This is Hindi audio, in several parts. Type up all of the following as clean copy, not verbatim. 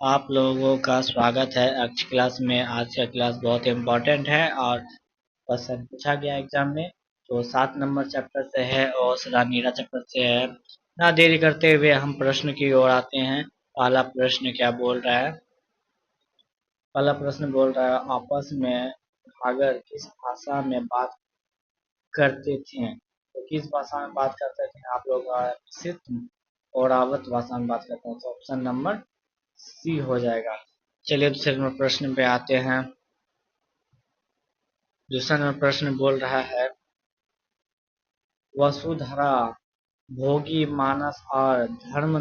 आप लोगों का स्वागत है आज क्लास में। आज का क्लास बहुत इम्पोर्टेंट है और क्वेश्चन पूछा गया एग्जाम में। तो 7 नंबर चैप्टर से है और सलामीरा चैप्टर से है। ना देरी करते हुए हम प्रश्न की ओर आते हैं। पहला प्रश्न क्या बोल रहा है? पहला प्रश्न बोल रहा है, आपस में अगर किस भाषा में बात करते थे तो किस भाषा में बात करते थे? आप लोग सिर्फ और आवत भाषा में बात करते हैं, तो ऑप्शन नंबर सी हो जाएगा। चलिए दूसरे नंबर प्रश्न पे आते हैं। दूसरा नंबर प्रश्न बोल रहा है, वसुधरा भोगी मानस और धर्म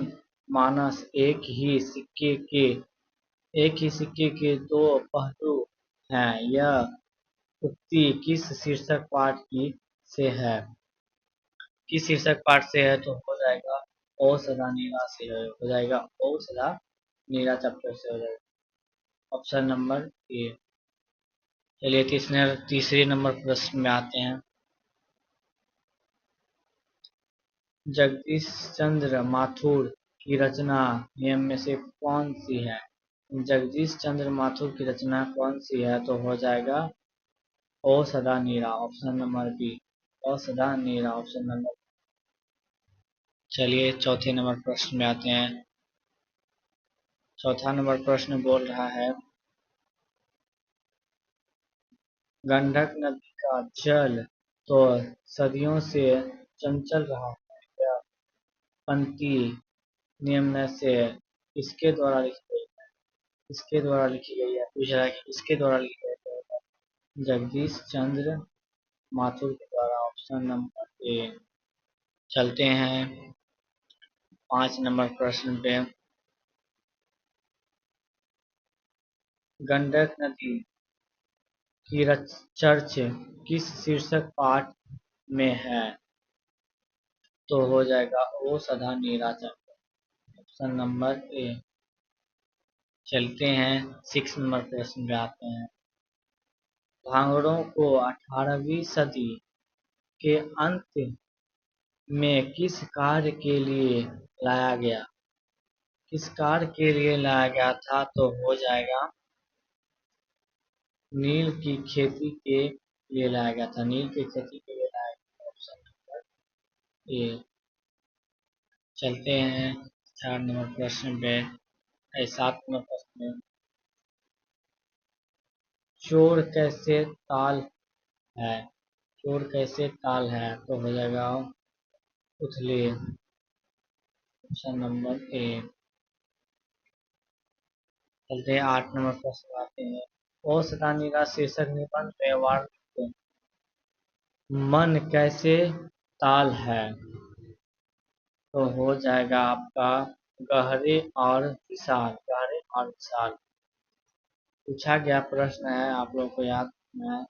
मानस एक ही सिक्के के दो पहलू हैं। यह उक्ति किस शीर्षक पाठ की से है? किस शीर्षक पाठ से है? तो हो जाएगा ओ सदा नीरा से हो जाएगा। ओ सदा नीरा चैप्टर से हो जाएगा। Option number A. चलिए तीसरे नंबर प्रश्न में आते हैं। जगदीश चंद्र माथुर की रचना निम्न में से कौन सी है? जगदीश चंद्र माथुर की रचना कौन सी है? तो हो जाएगा ओ सदा नीरा, ऑप्शन नंबर बी। ओ सदा नीरा, ऑप्शन नंबर। चलिए चौथे नंबर प्रश्न में आते हैं। चौथा नंबर प्रश्न बोल रहा है, गंडक नदी का जल तो सदियों से चंचल रहा है। यह पंक्ति निम्न में से किसके द्वारा लिखी गई है? किसके द्वारा लिखी गई है? पूछ रहा है कि किसके द्वारा लिखी गई है? जगदीश चंद्र माथुर के द्वारा, ऑप्शन नंबर ए। चलते हैं 5 नंबर प्रश्न पे। गंडक नदी की चर्च किस शीर्षक पाठ में है? तो हो जाएगा ओ सदा नीरा चैप्टर, ऑप्शन नंबर ए। चलते हैं 6 नंबर प्रश्न पे आते हैं। भांगड़ों को 18वीं सदी के अंत में किस कार्य के लिए लाया गया? किस कार्य के लिए लाया गया था? तो हो जाएगा नील की खेती के लिए लाया गया था। नील की खेती के लिए लाया गया था, ऑप्शन नंबर ए। चलते हैं 4 नंबर प्रश्न पे। 7 नंबर प्रश्न, चोर कैसे ताल है? चोर कैसे ताल है? तो हो जाएगा उथले, ऑप्शन नंबर ए। चलते हैं 8 नंबर प्रश्न आते हैं। ओ सदा नीरा शीर्षक निबंध में वार्णित मन कैसे ताल है? तो हो जाएगा आपका गहरे और विशाल। गहरे और विशाल पूछा गया प्रश्न है, आप लोग को याद रखना है।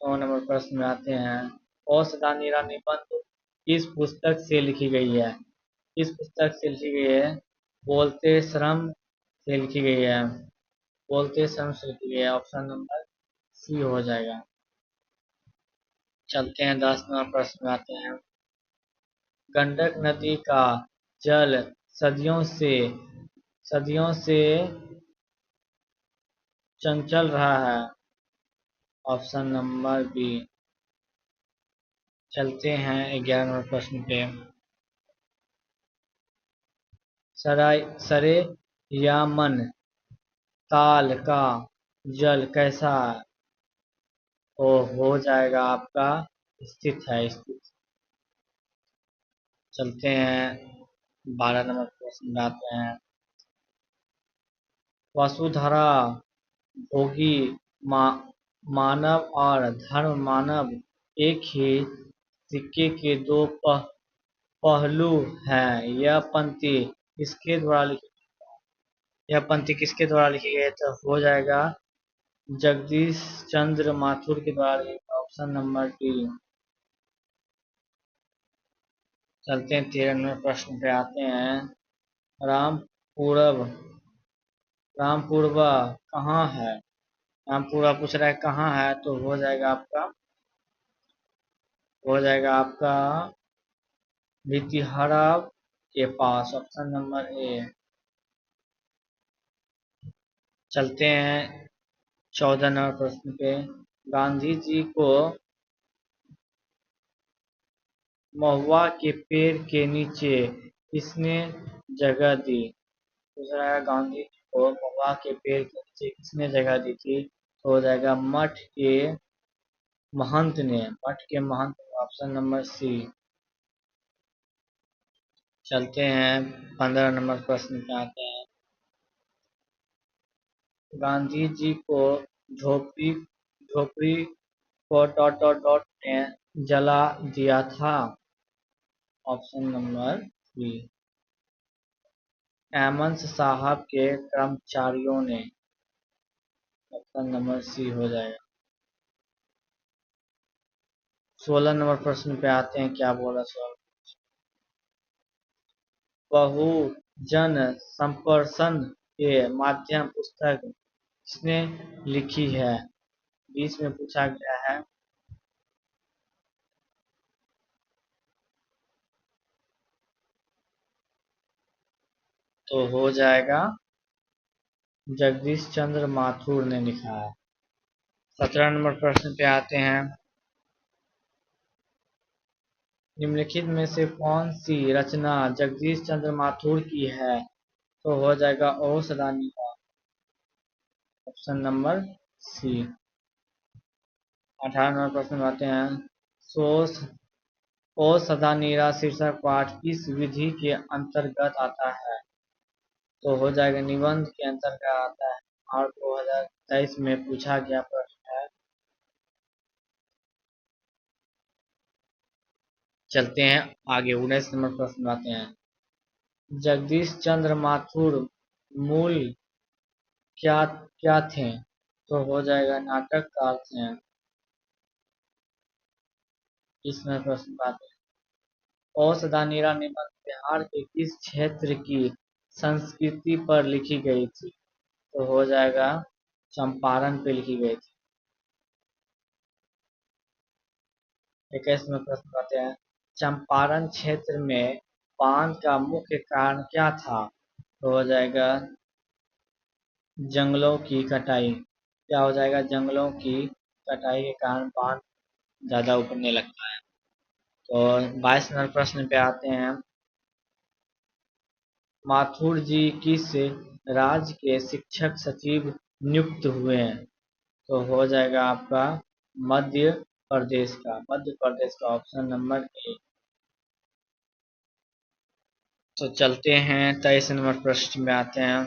9 नंबर प्रश्न में आते हैं। ओ सदा नीरा निबंध किस पुस्तक से लिखी गई है? किस पुस्तक से लिखी गई है? बोलते श्रम से लिखी गई है। बोलते श्रम से लिखी गई है, ऑप्शन नंबर सी हो जाएगा। चलते हैं 10 नंबर प्रश्न में आते हैं। गंडक नदी का जल सदियों से चंचल रहा है, ऑप्शन नंबर बी। चलते हैं 11 नंबर प्रश्न पे। सरे यामन ताल का जल कैसा है? तो हो जाएगा आपका स्थित है, स्थित। चलते हैं 12 नंबर प्रश्न में आते हैं। वसुधरा भोगी मा, मानव और धर्म मानव एक ही सिक्के के दो पहलू हैं। यह पंक्ति किसके द्वारा लिखी गई है? तो हो जाएगा जगदीश चंद्र माथुर के द्वारा लिखी गई, ऑप्शन नंबर डी। चलते हैं 13 नंबर प्रश्न पे आते हैं। रामपुरब रामपुरवा कहाँ है? रामपुरवा पूछ रहा है कहाँ है? तो हो जाएगा आपका भितिहरा के पास, ऑप्शन नंबर ए। चलते हैं 14 नंबर प्रश्न पे। गांधी जी को महुआ के पेड़ के नीचे किसने जगह दी? दूसरा है, गांधी जी को महुआ के पेड़ के नीचे किसने जगह दी थी? तो हो जाएगा महंत ने मठ के महंत। Option number C. चलते हैं 15 नंबर प्रश्न पे आते हैं। गांधी जी को झोपड़ी झोपड़ी को डॉट डॉट डॉट ने जला दिया था। Option number B. एमन्स साहब के कर्मचारियों ने। ऑप्शन नंबर सी हो जाएगा। 16 नंबर प्रश्न पे आते हैं, क्या बोला सर? बहुजन संप्रेषण के माध्यम पुस्तक किसने लिखी है? बीच में पूछा गया है। तो हो जाएगा जगदीश चंद्र माथुर ने लिखा है। 17 नंबर प्रश्न पे आते हैं। निम्नलिखित में से कौन सी रचना जगदीश चंद्र माथुर की है? तो हो जाएगा ओ सदानी का। ऑप्शन नंबर सी। 18 नंबर प्रश्न में आते हैं। सो ओ सदा नीरा शीर्षक पाठ किस विधि के अंतर्गत आता है? तो हो जाएगा निबंध के अंतर्गत आता है और 2023 में पूछा गया प्रश्न है। चलते हैं आगे 19 नंबर प्रश्न आते हैं। जगदीश चंद्र माथुर मूल क्या क्या थे? तो हो जाएगा नाटककार थे। इसमें प्रश्न आते हैं। ओ सदा नीरा निबंध बिहार के किस क्षेत्र की संस्कृति पर लिखी गई थी? तो हो जाएगा चंपारण पे लिखी गई थी। 21 में प्रश्न आते हैं। चंपारण क्षेत्र में बांध का मुख्य कारण क्या था? तो हो जाएगा जंगलों की कटाई। क्या हो जाएगा? जंगलों की कटाई के कारण बांध ज्यादा उगने लगता है। तो 22 नंबर प्रश्न पे आते हैं। माथुर जी किस राज्य के शिक्षक सचिव नियुक्त हुए हैं? तो हो जाएगा आपका मध्य प्रदेश का ऑप्शन नंबर ए। तो चलते हैं 23 नंबर प्रश्न में आते हैं।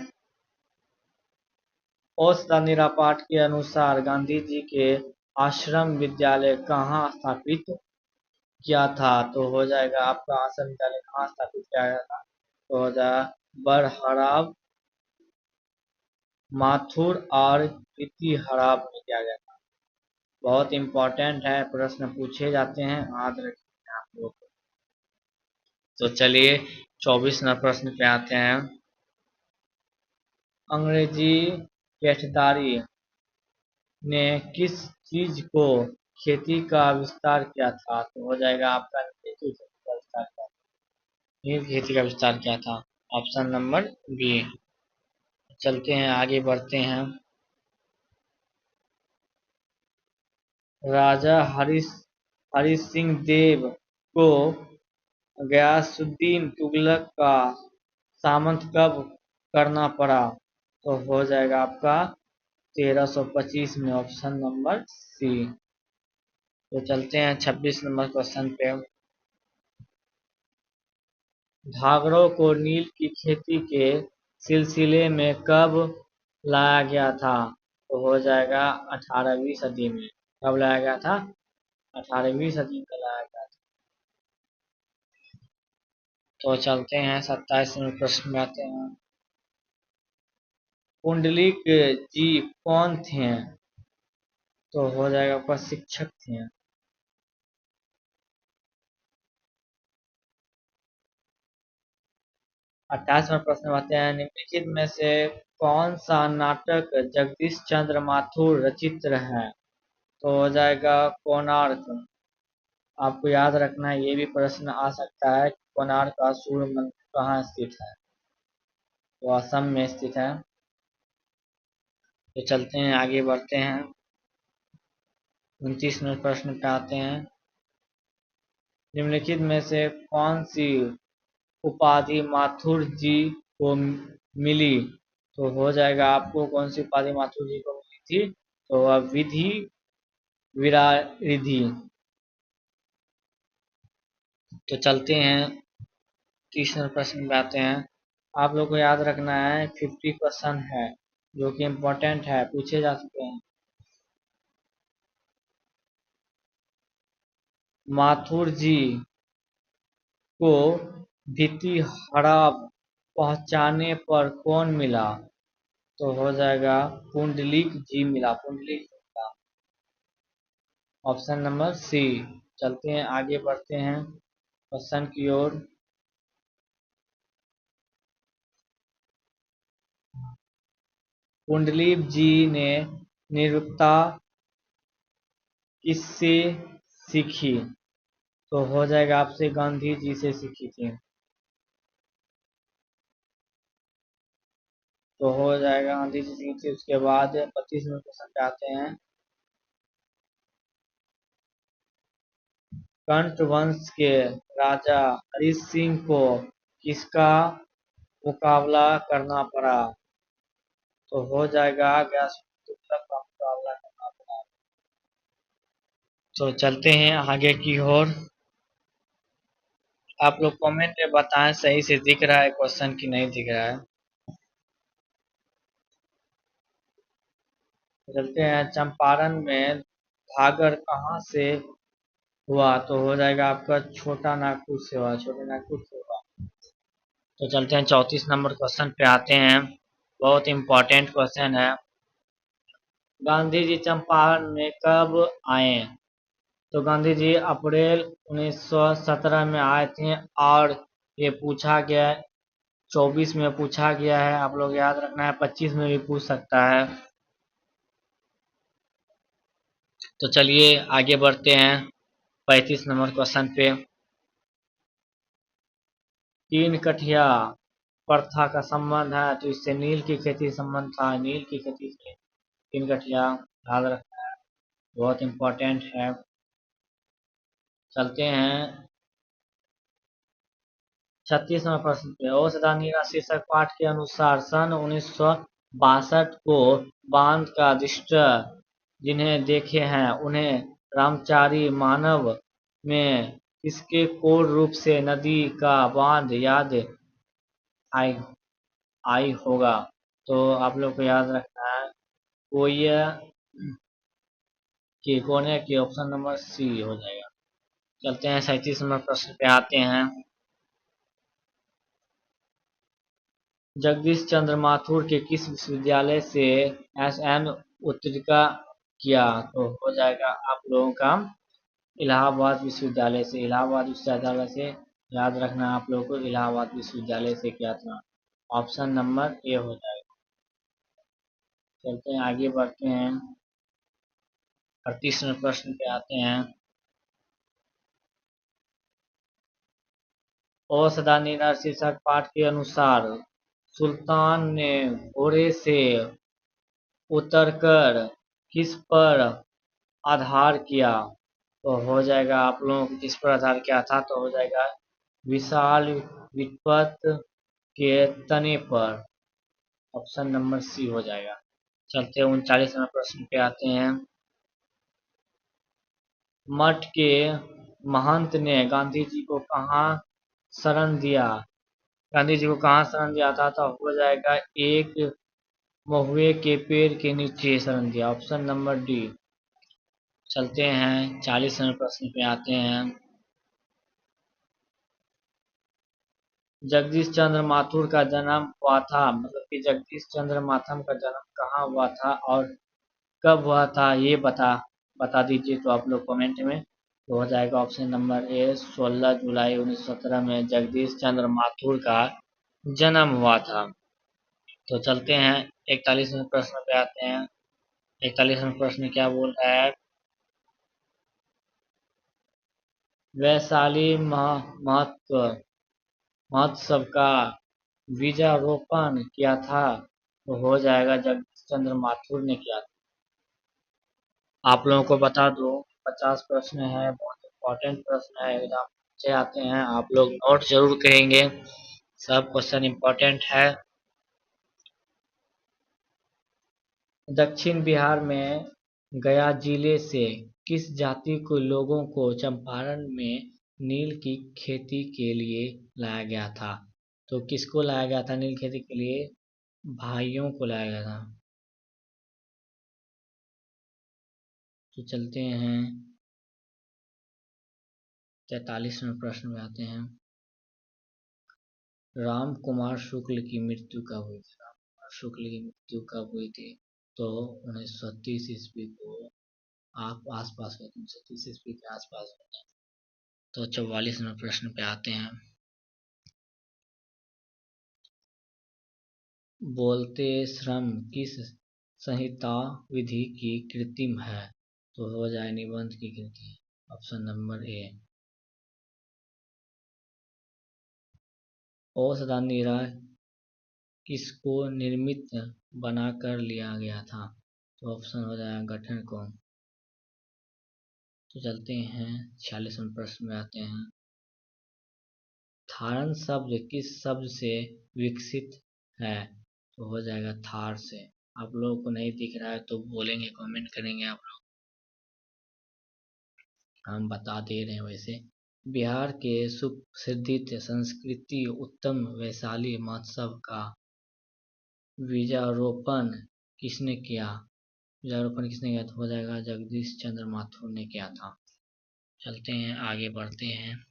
औसत पाठ के अनुसार गांधी जी के आश्रम विद्यालय कहाँ स्थापित किया था? तो हो जाएगा आपका आश्रम विद्यालय कहाँ स्थापित किया गया था? तो हो जाएगा बरहराव, माथुर और प्रीतिहराव में किया गया था। बहुत इंपॉर्टेंट है, प्रश्न पूछे जाते हैं, याद रखिए आप लोग। तो चलिए 24 नंबर प्रश्न पे आते हैं। अंग्रेजी पेशदारी ने किस चीज को खेती का विस्तार किया था? तो हो जाएगा आपका नील खेती का विस्तार किया था। Option number B. चलते हैं आगे बढ़ते हैं। राजा हरि सिंह देव को गयासुद्दीन तुगलक का सामंत कब करना पड़ा? तो हो जाएगा आपका 1325 में। Option number C. तो चलते हैं 26 नंबर क्वेश्चन पे। भागड़ों को नील की खेती के सिलसिले में कब लाया गया था? तो हो जाएगा 18वीं सदी में। कब लाया गया था? 18वीं सदी में लाया गया था। तो चलते हैं 27 नंबर प्रश्न में आते हैं। पुंडलिक जी कौन थे? तो हो जाएगा आपका शिक्षक थे। 28वां प्रश्न आते हैं। निम्नलिखित में से कौन सा नाटक जगदीश चंद्र माथुर रचित है? तो हो जाएगा कोणार्क। आपको याद रखना है, ये भी प्रश्न आ सकता है कि कोणार्क का सूर्य मंदिर कहाँ स्थित है? तो असम में स्थित है। तो चलते हैं आगे बढ़ते हैं। 29वें प्रश्न पे आते हैं। निम्नलिखित में से कौन सी उपाधि माथुर जी को मिली? तो हो जाएगा आपको कौन सी उपाधि माथुर जी को मिली थी? तो वह विधि विरारिधि। तो चलते हैं 30वें प्रश्न पे आते हैं। आप लोग को याद रखना है 50 क्वेश्चन है जो कि इम्पोर्टेंट है, पूछे जा चुके हैं। माथुर जी को भितिहरा पहुंचाने पर कौन मिला? तो हो जाएगा पुंडलीक जी मिला, पुंडलीक जी मिला। Option number C. चलते हैं आगे बढ़ते हैं क्वेश्चन की ओर। पुंडलीक जी ने निरुक्ता किससे सीखी? तो हो जाएगा आपसे गांधी जी से सीखी थी। तो हो जाएगा गांधी जी सीखी थी। उसके बाद 25वें क्वेश्चन पे आते हैं। कंट वंश के राजा हरि सिंह को किसका मुकाबला करना पड़ा? तो हो जाएगा गैसमुद्दीन का मुकाबला करना पड़ा। तो चलते हैं आगे की ओर। आप लोग कमेंट में बताएं सही से दिख रहा है क्वेश्चन कि नहीं दिख रहा है। चलते हैं चंपारण में घाघर कहाँ से हुआ? तो हो जाएगा आपका छोटा नागपुर से हुआ, छोटे नागपुर से हुआ। तो चलते हैं 34 नंबर क्वेश्चन पे आते हैं। बहुत इंपॉर्टेंट क्वेश्चन है। गांधी जी चंपारण में कब आए? तो गांधी जी अप्रैल 1917 में आए थे और ये पूछा गया है, 24 में पूछा गया है। आप लोग याद रखना है, 25 में भी पूछ सकता है। तो चलिए आगे बढ़ते हैं 35 नंबर क्वेश्चन पे। तीन कठिया प्रथा का संबंध है, तो इससे नील की खेती संबंध था, नील की खेती से तीन कठिया याद रखना है, बहुत इंपॉर्टेंट है। चलते हैं 36वां प्रश्न पे। औषधानी शीर्षक पाठ के अनुसार सन 1962 को बांध का दृष्टा जिन्हें देखे हैं उन्हें रामचारी मानव में किसके कोड रूप से नदी का बांध याद आई आई होगा? तो आप लोग को याद रखना है कोया की कोने की, ऑप्शन नंबर सी हो जाएगा। चलते हैं 37 नंबर प्रश्न पे आते हैं। जगदीश चंद्र माथुर के किस विश्वविद्यालय से एसएन उत्तीर्ण किया? तो हो जाएगा आप लोगों का इलाहाबाद विश्वविद्यालय से, इलाहाबाद विश्वविद्यालय से याद रखना आप लोगों को, इलाहाबाद विश्वविद्यालय से किया था। ऑप्शन नंबर ए हो जाएगा। चलते हैं आगे बढ़ते हैं 38वें प्रश्न पे आते हैं। औषधानी शीर्षक पाठ के अनुसार सुल्तान ने घोड़े से उतरकर किस पर आधार किया? तो हो जाएगा आप लोगों को किस पर आधार किया था? तो हो जाएगा विशाल विपत के तने पर। ऑप्शन नंबर सी हो जाएगा। चलते हैं 39वें प्रश्न पे आते हैं। मठ के महंत ने गांधी जी को कहाँ शरण दिया? गांधी जी को कहाँ शरण दिया था? तो हो जाएगा एक महुए के पेड़ के नीचे शरण दिया, ऑप्शन नंबर डी। चलते हैं 40वें प्रश्न पे आते हैं। जगदीश चंद्र माथुर का जन्म हुआ था, मतलब कि जगदीश चंद्र माथुर का जन्म कहाँ हुआ था और कब हुआ था, ये बता दीजिए तो आप लोग कमेंट में। तो हो जाएगा ऑप्शन नंबर ए 16 जुलाई 1917 में जगदीश चंद्र माथुर का जन्म हुआ था। तो चलते हैं 41वें प्रश्न पे आते हैं। 41वां प्रश्न क्या बोल रहा है? वैशाली महोत्सव का बीजारोपण किया था? तो हो जाएगा जगदीश चंद्र माथुर ने किया था। आप लोगों को बता दूं 50 प्रश्न है, बहुत इम्पोर्टेंट प्रश्न है, एग्जाम से आते हैं, आप लोग नोट जरूर करेंगे, सब क्वेश्चन इम्पोर्टेंट है। दक्षिण बिहार में गया जिले से किस जाति के लोगों को चंपारण में नील की खेती के लिए लाया गया था? तो किसको लाया गया था नील खेती के लिए? भाइयों को लाया गया था। तो चलते हैं 43वें प्रश्न में आते हैं। राम कुमार शुक्ल की मृत्यु कब हुई थी? राम कुमार शुक्ल की मृत्यु कब हुई थी? तो 1930 ईस्वी को आप आसपास हुए थे, 1930 ईस्वी के आसपास हुए थे। तो 44वें प्रश्न पे आते हैं। बोलते श्रम किस संहिता विधि की कृतिम है? तो हो जाए निबंध की कृति, ऑप्शन नंबर ए। औषधानि राय किसको निर्मित बनाकर लिया गया था? तो ऑप्शन हो जाएगा गठन को। तो चलते हैं 46वें प्रश्न में आते हैं। थारन शब्द किस शब्द से विकसित है? तो हो जाएगा थार से। आप लोगों को नहीं दिख रहा है तो बोलेंगे, कमेंट करेंगे आप लोग, हम बता दे रहे हैं वैसे। बिहार के सुप्रसिद्ध संस्कृति उत्तम वैशाली महोत्सव का बीजारोपण किसने किया? बीजारोपण किसने किया? तो हो जाएगा जगदीश चंद्र माथुर ने किया था। चलते हैं आगे बढ़ते हैं।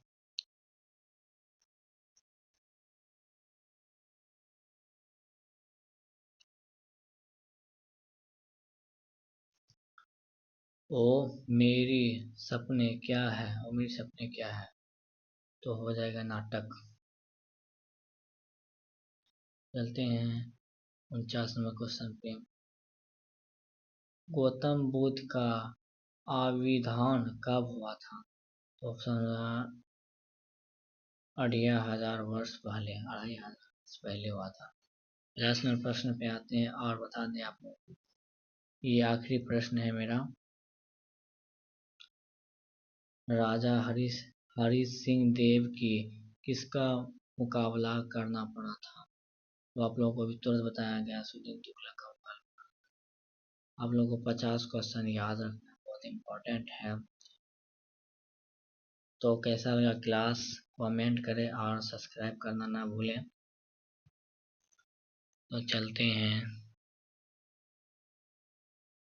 ओ मेरी सपने क्या है? ओ मेरी सपने क्या है? तो हो जाएगा नाटक। चलते हैं 49वें क्वेश्चन पे। गौतम बुद्ध का आविर्भाव कब हुआ था? तो ऑप्शन 2500 वर्ष पहले, 2500 वर्ष पहले हुआ था। 50वें प्रश्न पे आते हैं और बता दें आप लोग, ये आखिरी प्रश्न है मेरा। राजा हरि सिंह देव की किसका मुकाबला करना पड़ा था? तो आप लोगों को अभी तुरंत बताया गया, सुनील तुगलक का मुकाबला। आप लोगों को 50 क्वेश्चन याद रखना बहुत इम्पोर्टेंट है। तो कैसा लगा क्लास, कमेंट करें और सब्सक्राइब करना ना भूलें। तो चलते हैं।